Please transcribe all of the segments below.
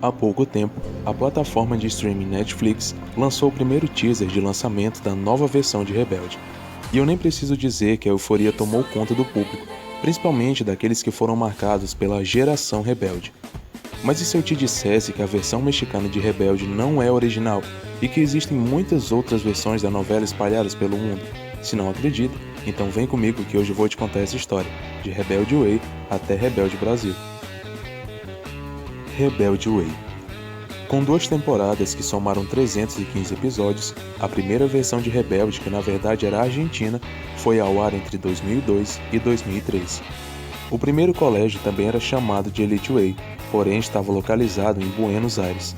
Há pouco tempo, a plataforma de streaming Netflix lançou o primeiro teaser de lançamento da nova versão de Rebelde. E eu nem preciso dizer que a euforia tomou conta do público, principalmente daqueles que foram marcados pela geração Rebelde. Mas e se eu te dissesse que a versão mexicana de Rebelde não é original e que existem muitas outras versões da novela espalhadas pelo mundo? Se não acredita, então vem comigo que hoje eu vou te contar essa história, de Rebelde Way até Rebelde Brasil. Rebelde Way. Com 2 temporadas que somaram 315 episódios, a primeira versão de Rebelde, que na verdade era argentina, foi ao ar entre 2002 e 2003. O primeiro colégio também era chamado de Elite Way, porém estava localizado em Buenos Aires.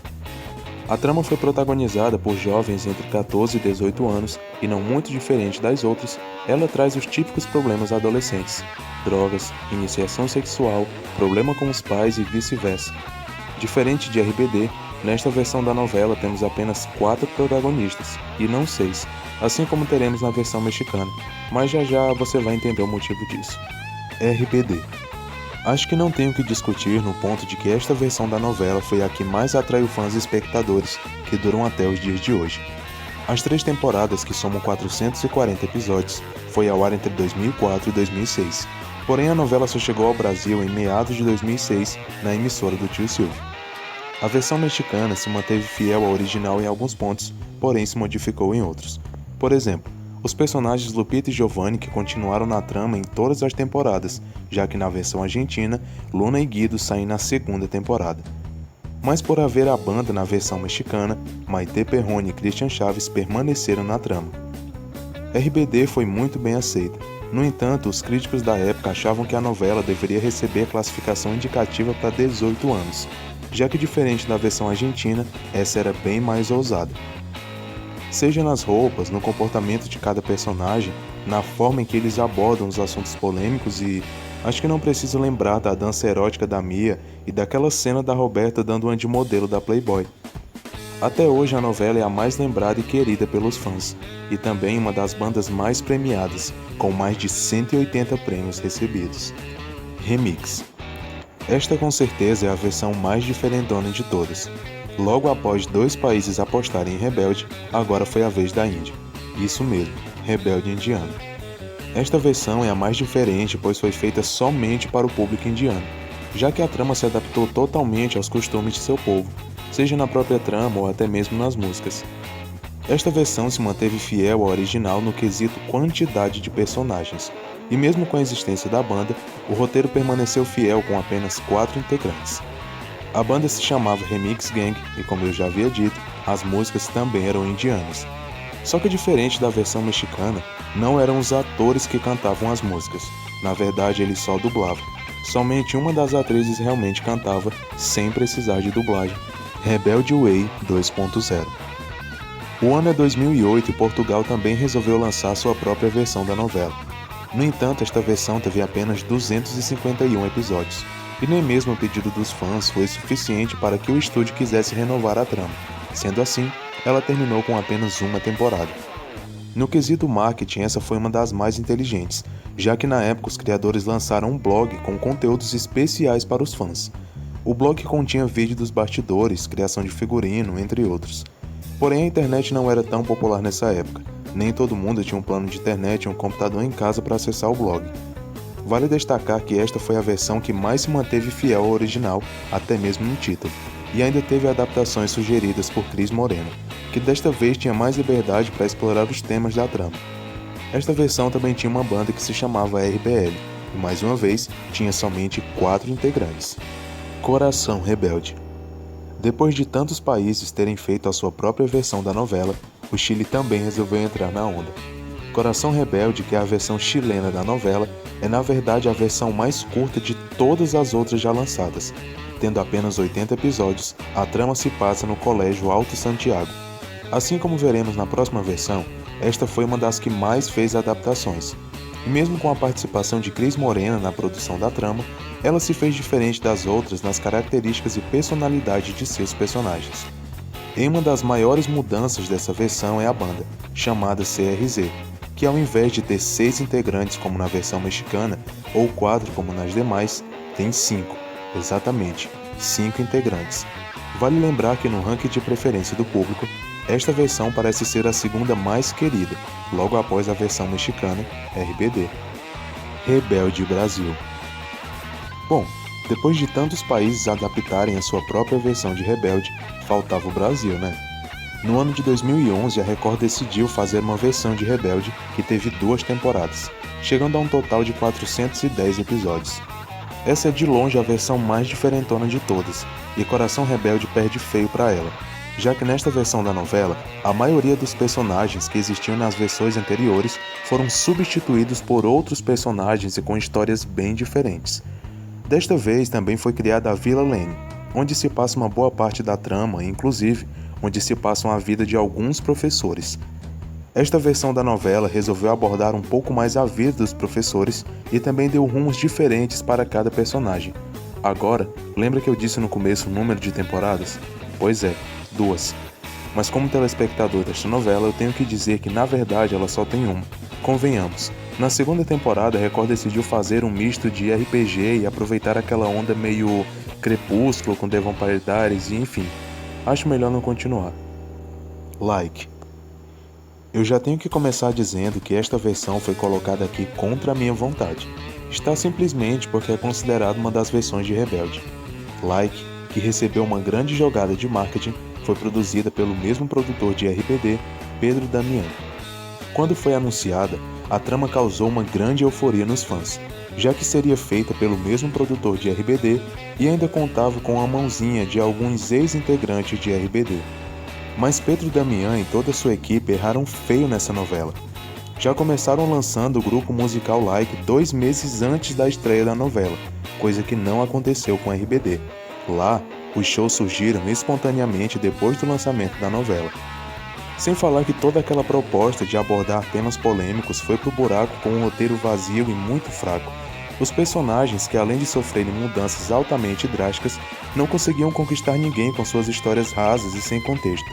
A trama foi protagonizada por jovens entre 14 e 18 anos e, não muito diferente das outras, ela traz os típicos problemas adolescentes: drogas, iniciação sexual, problema com os pais e vice-versa. Diferente de RBD, nesta versão da novela temos apenas 4 protagonistas, e não 6, assim como teremos na versão mexicana, mas já já você vai entender o motivo disso. RBD. Acho que não tenho que discutir no ponto de que esta versão da novela foi a que mais atraiu fãs e espectadores, que duram até os dias de hoje. As 3 temporadas, que somam 440 episódios, foi ao ar entre 2004 e 2006, porém a novela só chegou ao Brasil em meados de 2006, na emissora do tio Silvio. A versão mexicana se manteve fiel ao original em alguns pontos, porém se modificou em outros. Por exemplo, os personagens Lupita e Giovanni que continuaram na trama em todas as temporadas, já que na versão argentina, Luna e Guido saem na 2ª temporada. Mas por haver a banda na versão mexicana, Maite Perrone e Christian Chaves permaneceram na trama. RBD foi muito bem aceita. No entanto, os críticos da época achavam que a novela deveria receber classificação indicativa para 18 anos, já que diferente da versão argentina, essa era bem mais ousada. Seja nas roupas, no comportamento de cada personagem, na forma em que eles abordam os assuntos polêmicos e acho que não preciso lembrar da dança erótica da Mia e daquela cena da Roberta dando uma de modelo da Playboy. Até hoje a novela é a mais lembrada e querida pelos fãs, e também uma das bandas mais premiadas, com mais de 180 prêmios recebidos. Remix. Esta com certeza é a versão mais diferentona de todas. Logo após 2 países apostarem em Rebelde, agora foi a vez da Índia. Isso mesmo, Rebelde indiano. Esta versão é a mais diferente pois foi feita somente para o público indiano, já que a trama se adaptou totalmente aos costumes de seu povo, seja na própria trama ou até mesmo nas músicas. Esta versão se manteve fiel ao original no quesito quantidade de personagens, e mesmo com a existência da banda, o roteiro permaneceu fiel com apenas 4 integrantes. A banda se chamava Remix Gang e, como eu já havia dito, as músicas também eram indianas. Só que diferente da versão mexicana, não eram os atores que cantavam as músicas, na verdade eles só dublavam. Somente uma das atrizes realmente cantava, sem precisar de dublagem. Rebelde Way 2.0. O ano é 2008 e Portugal também resolveu lançar sua própria versão da novela. No entanto, esta versão teve apenas 251 episódios, e nem mesmo o pedido dos fãs foi suficiente para que o estúdio quisesse renovar a trama. Sendo assim, ela terminou com apenas uma temporada. No quesito marketing, essa foi uma das mais inteligentes, já que na época os criadores lançaram um blog com conteúdos especiais para os fãs. O blog continha vídeo dos bastidores, criação de figurino, entre outros. Porém, a internet não era tão popular nessa época. Nem todo mundo tinha um plano de internet e um computador em casa para acessar o blog. Vale destacar que esta foi a versão que mais se manteve fiel ao original, até mesmo no título, e ainda teve adaptações sugeridas por Cris Morena, que desta vez tinha mais liberdade para explorar os temas da trama. Esta versão também tinha uma banda que se chamava RBL, e mais uma vez tinha somente 4 integrantes. Coração Rebelde. Depois de tantos países terem feito a sua própria versão da novela, o Chile também resolveu entrar na onda. Coração Rebelde, que é a versão chilena da novela, é na verdade a versão mais curta de todas as outras já lançadas. Tendo apenas 80 episódios, a trama se passa no Colégio Alto Santiago. Assim como veremos na próxima versão, esta foi uma das que mais fez adaptações. E mesmo com a participação de Cris Morena na produção da trama, ela se fez diferente das outras nas características e personalidade de seus personagens. E uma das maiores mudanças dessa versão é a banda, chamada CRZ, que ao invés de ter 6 integrantes como na versão mexicana, ou 4 como nas demais, tem 5, exatamente, 5 integrantes. Vale lembrar que no ranking de preferência do público, esta versão parece ser a segunda mais querida, logo após a versão mexicana, RBD. Rebelde Brasil. Bom, depois de tantos países adaptarem a sua própria versão de Rebelde, faltava o Brasil, né? No ano de 2011, a Record decidiu fazer uma versão de Rebelde que teve 2 temporadas, chegando a um total de 410 episódios. Essa é de longe a versão mais diferentona de todas, e Coração Rebelde perde feio para ela, já que nesta versão da novela, a maioria dos personagens que existiam nas versões anteriores foram substituídos por outros personagens e com histórias bem diferentes. Desta vez também foi criada a Vila Lene, onde se passa uma boa parte da trama, inclusive onde se passam a vida de alguns professores. Esta versão da novela resolveu abordar um pouco mais a vida dos professores e também deu rumos diferentes para cada personagem. Agora, lembra que eu disse no começo o número de temporadas? Pois é, 2. Mas como telespectador desta novela, eu tenho que dizer que na verdade ela só tem uma. Convenhamos, na segunda temporada a Record decidiu fazer um misto de RPG e aproveitar aquela onda meio Crepúsculo com The Vampire Diaries e enfim. Acho melhor não continuar. Like. Eu já tenho que começar dizendo que esta versão foi colocada aqui contra a minha vontade. Está simplesmente porque é considerada uma das versões de Rebelde. Like, que recebeu uma grande jogada de marketing, foi produzida pelo mesmo produtor de RBD, Pedro Damião. Quando foi anunciada, a trama causou uma grande euforia nos fãs, já que seria feita pelo mesmo produtor de RBD e ainda contava com a mãozinha de alguns ex-integrantes de RBD. Mas Pedro Damião e toda sua equipe erraram feio nessa novela. Já começaram lançando o grupo musical Like 2 meses antes da estreia da novela, coisa que não aconteceu com RBD. Lá, os shows surgiram espontaneamente depois do lançamento da novela. Sem falar que toda aquela proposta de abordar temas polêmicos foi pro buraco com um roteiro vazio e muito fraco. Os personagens, que além de sofrerem mudanças altamente drásticas, não conseguiam conquistar ninguém com suas histórias rasas e sem contexto.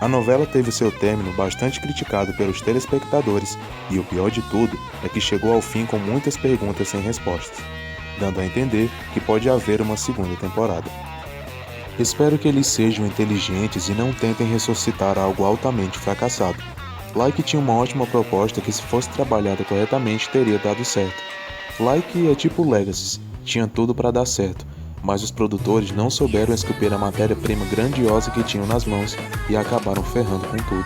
A novela teve seu término bastante criticado pelos telespectadores e o pior de tudo é que chegou ao fim com muitas perguntas sem respostas, dando a entender que pode haver uma segunda temporada. Espero que eles sejam inteligentes e não tentem ressuscitar algo altamente fracassado. Like tinha uma ótima proposta que, se fosse trabalhada corretamente, teria dado certo. Like é tipo Legacy, tinha tudo para dar certo, mas os produtores não souberam esculpir a matéria-prima grandiosa que tinham nas mãos e acabaram ferrando com tudo.